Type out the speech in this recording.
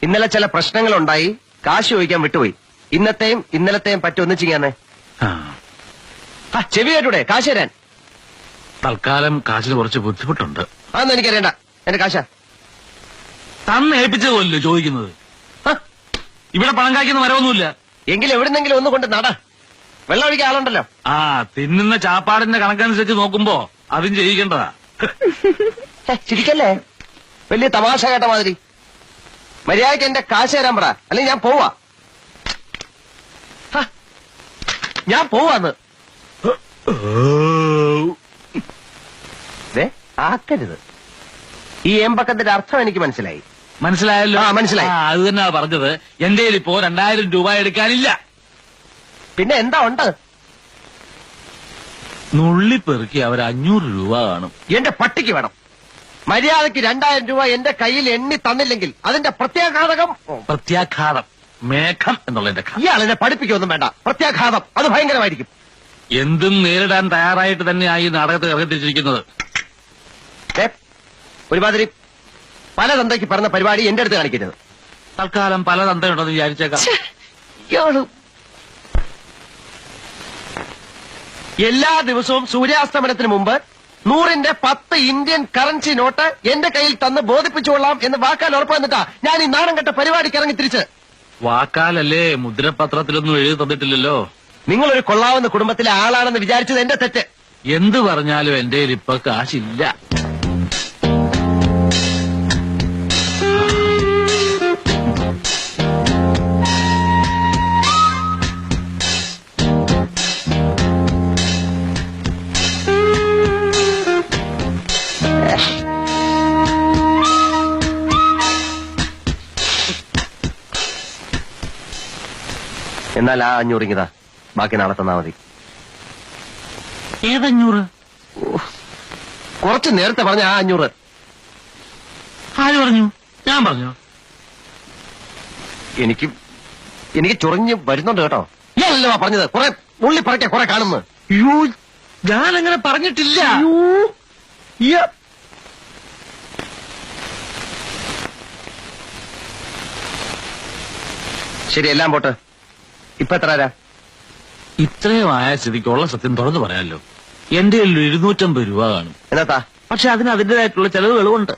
ഇന്നലെ ചില പ്രശ്നങ്ങളുണ്ടായി, കാശ് ചോദിക്കാൻ വിട്ടുപോയി. ഇന്നലത്തെയും പറ്റി ഒന്നും ചെയ്യാന്നേ. ചെവി കേട്ടൂടെ കാശ് തരാൻ? തൽക്കാലം കാശിന് കുറച്ച് ബുദ്ധിമുട്ടുണ്ട്. അതൊന്നും എനിക്കറിയണ്ട. എന്റെ കാശ തന്നെ ഏൽപ്പിച്ചതല്ലോ ചോദിക്കുന്നത്. ഇവിടെ പണം കായ്ക്കുന്ന മരമൊന്നുമില്ല. എങ്കിലും എവിടുന്നെങ്കിലും ഒന്ന് കൊണ്ട് നട. വെള്ളം ഒഴിക്കാൻ ആളുണ്ടല്ലോ. തിന്നുന്ന ചാപ്പാടിന്റെ കണക്കനുസരിച്ച് നോക്കുമ്പോ അതും ചെയ്യിക്കേണ്ടതാ. ചിരിക്കല്ലേ, വലിയ തമാശ കേട്ട മാതിരി. മര്യാദയ്ക്ക് എന്റെ കാശ് തരാൻ പറ, അല്ലെങ്കിൽ ഞാൻ പോവാ. ഞാൻ പോവാന്ന്. ആക്കരുത്. ഈ ഏമ്പക്കത്തിന്റെ അർത്ഥം എനിക്ക് മനസ്സിലായി. മനസ്സിലായല്ലോ? മനസ്സിലായി. അത് തന്നെയാ പറഞ്ഞത്. എന്റെ ഇപ്പോ 2000 രൂപ എടുക്കാനില്ല. പിന്നെ എന്താ ഉണ്ട്? നുള്ളിപ്പെറുക്കി അവർ 500 രൂപ കാണും. എന്റെ പട്ടിക്ക് വേണം. മര്യാദയ്ക്ക് 2000 രൂപ എന്റെ കയ്യിൽ എണ്ണി തന്നില്ലെങ്കിൽ അതിന്റെ പ്രത്യാഘാതം മേഘം എന്നുള്ളതിന്റെ ഇയാളെന്നെ പഠിപ്പിക്കൊന്നും വേണ്ട. പ്രത്യാഘാതം അത് ഭയങ്കരമായിരിക്കും. എന്തും നേരിടാൻ തയ്യാറായിട്ട് തന്നെയായി നാടകത്തെ ഇറങ്ങിത്തിരിച്ചിരിക്കുന്നത്. ഒരുമാതിരി പല തന്തയ്ക്ക് പറഞ്ഞ പരിപാടി എന്റെ അടുത്ത് കാണിക്കരുത്. തൽക്കാലം പല തന്തയുണ്ടെന്ന് വിചാരിച്ചേക്കാം. എല്ലാ ദിവസവും സൂര്യാസ്തമനത്തിന് മുമ്പ് 100ന്റെ 10 ഇന്ത്യൻ കറൻസി നോട്ട് എന്റെ കയ്യിൽ തന്ന് ബോധിപ്പിച്ചുകൊള്ളാം എന്ന് വാക്കാൽ ഉറപ്പ് വന്നിട്ടാ ഞാൻ ഈ നാണം കെട്ട പരിപാടിക്ക് ഇറങ്ങി തിരിച്ച്. വാക്കാലല്ലേ, മുദ്രപത്രത്തിലൊന്നും എഴുതി തന്നിട്ടില്ലല്ലോ. നിങ്ങളൊരു കൊള്ളാവുന്ന കുടുംബത്തിലെ ആളാണെന്ന് വിചാരിച്ചത് എന്റെ തെറ്റ്. എന്ത് പറഞ്ഞാലും എന്റെ ഇപ്പൊ കാശില്ല. എന്നാൽ ആ 500 ഇങ്ങതാ, ബാക്കി നാളെ തന്നാ മതി. ഏത്500? കുറച്ച് നേരത്തെ പറഞ്ഞ ആ 500. ആര് പറഞ്ഞു? ഞാൻ പറഞ്ഞു? എനിക്ക് ചൊറിഞ്ഞ് വരുന്നുണ്ട് കേട്ടോ. ഞാനല്ലോ പറഞ്ഞത്. കുറെ ഉള്ളി പറയ്ക്ക കുറെ കാണുന്നു. ഞാനങ്ങനെ പറഞ്ഞിട്ടില്ല. ശരി, എല്ലാം പോട്ട്. ഇപ്പൊ എത്ര? ഇത്രയും ആയ സ്ഥിതിക്കുള്ള സത്യം തുറന്നു പറയാമല്ലോ. എന്റെ 250 രൂപ കാണും. എന്നാ? പക്ഷെ അതിന് അതിന്റേതായിട്ടുള്ള ചെലവുകളുമുണ്ട്.